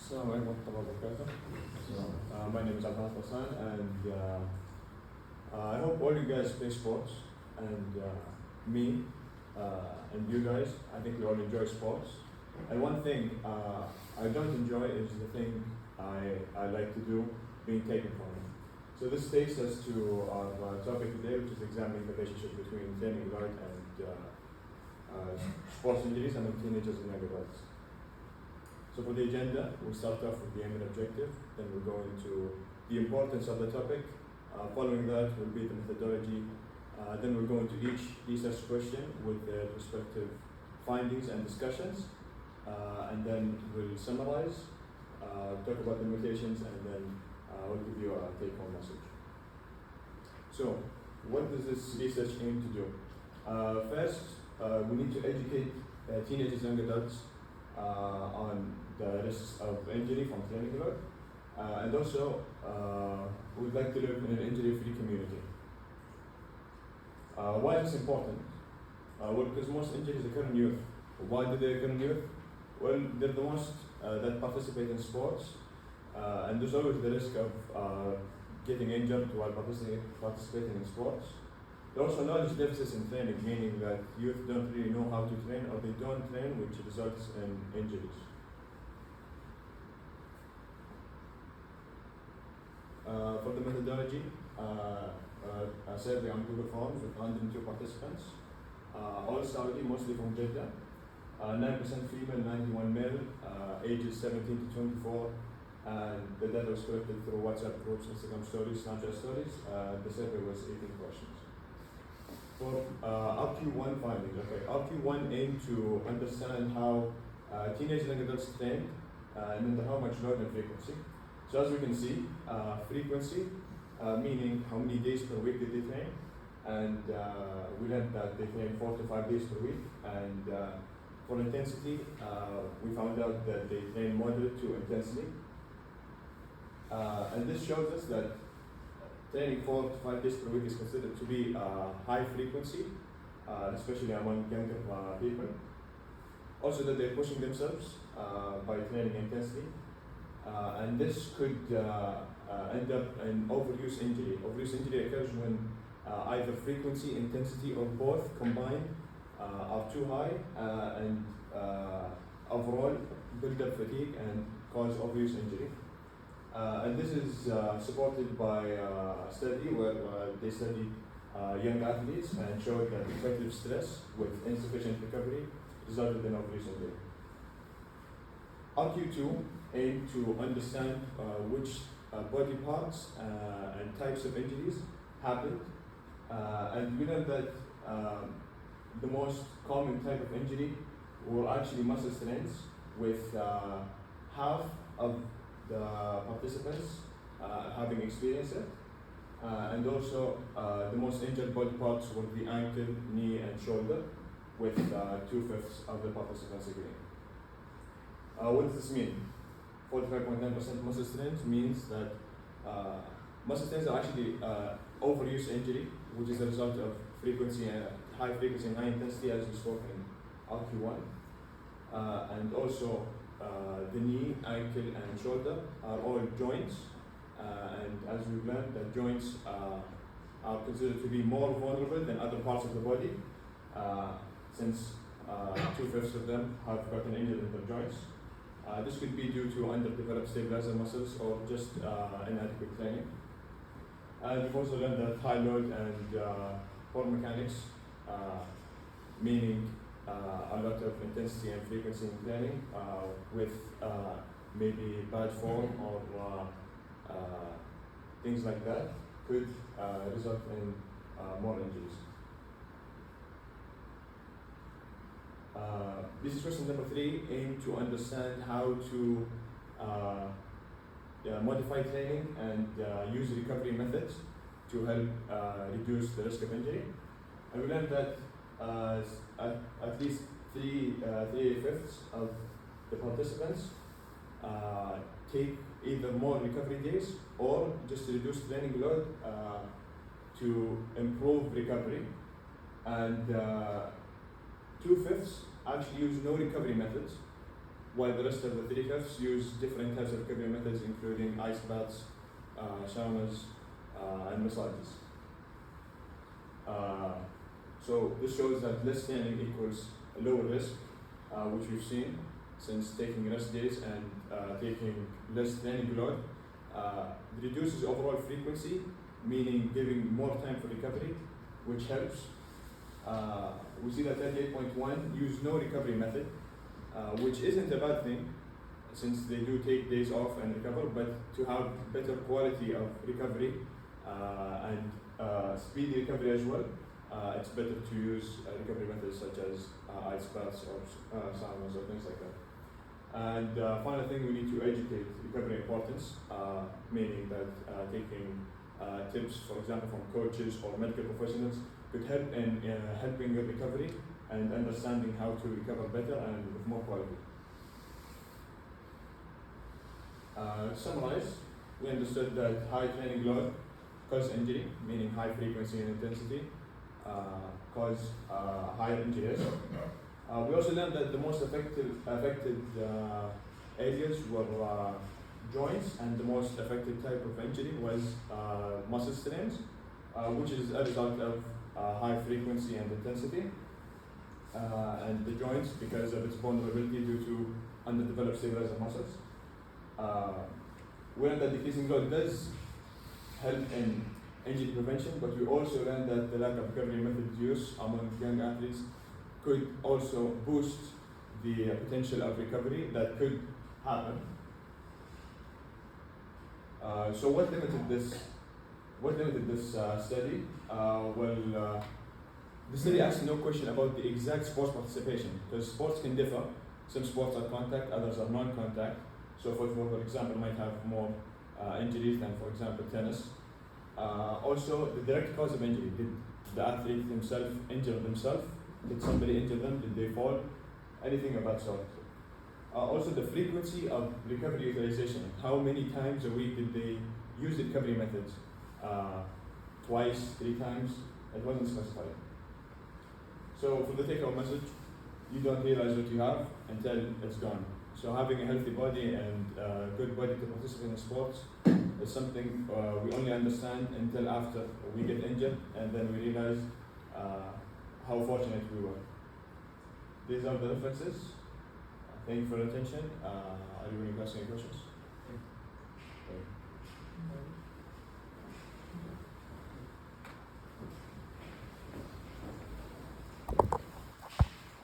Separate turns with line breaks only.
Assalamu alaikum warahmatullahi wabarakatuh. My name is Abdul Hassan, and I hope all you guys play sports, and me and you guys, I think we all enjoy sports. And one thing I don't enjoy is the thing I like to do being taken from me. So this takes us to our topic today, which is examining the relationship between training load and sports injuries among teenagers and young adults. So for the agenda, we'll start off with the aim and objective, then we'll go into the importance of the topic. Following that will be the methodology. Then we'll go into each research question with their respective findings and discussions. And then we'll summarize, talk about the limitations, and then we'll give you a take-home message. So, what does this research aim to do? First, we need to educate teenagers and young adults on the risks of injury from training load, and also we'd like to live in an injury-free community. Why is this important? Well, because most injuries occur in youth. Why do they occur in youth? Well, they're the most that participate in sports, and there's always the risk of getting injured while participating in sports. There are also knowledge deficits in training, meaning that youth don't really know how to train, or they don't train, which results in injuries. For the methodology, a survey on Google Forms with 102 participants, all Saudi, mostly from Jeddah, 9% female, 91 male, ages 17 to 24, and the data was collected through WhatsApp groups, Instagram stories, Snapchat stories. The survey was 18 questions. For RQ1 findings, RQ1 aimed to understand how teenagers and adults train, and then how much load and frequency. So as we can see, frequency, meaning how many days per week did they train, and we learned that they train 4 to 5 days per week. And for intensity, we found out that they train moderate to intensely. And this shows us that training 4 to 5 days per week is considered to be high frequency, especially among younger people. Also that they're pushing themselves by training intensely. And this could end up in overuse injury. Overuse injury occurs when either frequency, intensity, or both combined are too high and overall build up fatigue and cause overuse injury. And this is supported by a study where they studied young athletes and showed that excessive stress with insufficient recovery resulted in overuse injury. RQ2 aimed to understand which body parts and types of injuries happened, and we learned that the most common type of injury were actually muscle strains, with half of the participants having experienced it, and also the most injured body parts were the ankle, knee, and shoulder, with 2/5 of the participants agreeing. What does this mean? 45.9% muscle strains means that muscle strains are actually overuse injury, which is a result of frequency and high frequency and high intensity, as we spoke in RQ1. And also the knee, ankle, and shoulder are all joints, and as we've learned, that joints are considered to be more vulnerable than other parts of the body, since 2/5 of them have gotten injured in their joints. This could be due to underdeveloped stabilizer muscles or just inadequate training. And we've also learned that high load and poor mechanics, meaning a lot of intensity and frequency in training with maybe bad form or things like that, could result in more injuries. This is question number 3, aim to understand how to modify training and use recovery methods to help reduce the risk of injury. And we learned that at least 3/5 of the participants take either more recovery days or just reduce training load to improve recovery. And 2/5 actually use no recovery methods, while the rest of the three cuffs use different types of recovery methods, including ice baths, saunas, and massages. So this shows that less tanning equals a lower risk, which we've seen since taking rest days and taking less tanning load. Reduces overall frequency, meaning giving more time for recovery, which helps. We see that 38.1 use no recovery method, which isn't a bad thing since they do take days off and recover, but to have better quality of recovery and speedy recovery as well, it's better to use recovery methods such as ice baths or saunas or things like that. And final thing, we need to educate recovery importance, meaning that taking tips, for example, from coaches or medical professionals could help in helping your recovery and understanding how to recover better and with more quality. To summarize, we understood that high training load cause injury, meaning high frequency and intensity, cause higher injuries. We also learned that the most affected areas were joints, and the most affected type of injury was muscle strains, which is a result of high frequency and intensity. And the joints, because of its vulnerability due to underdeveloped stabilizer muscles. We learned that decreasing load does help in injury prevention, but we also learned that the lack of recovery method use among young athletes could also boost the potential of recovery that could happen. So what limited this? What limited this study? The study asked no question about the exact sports participation, because sports can differ. Some sports are contact, others are non-contact. So football, for example, might have more injuries than, for example, tennis. Also, the direct cause of injury. Did the athlete himself injure themselves? Did somebody injure them? Did they fall? Anything of that sort. Also, the frequency of recovery utilization. How many times a week did they use the recovery methods? Twice, 3 times? It wasn't specified. So, for the take-home message, you don't realize what you have until it's gone. So, having a healthy body and a good body to participate in sports is something we only understand until after we get injured, and then we realize how fortunate we were. These are the references. Thank you for your attention. Are you going to ask any questions? Okay.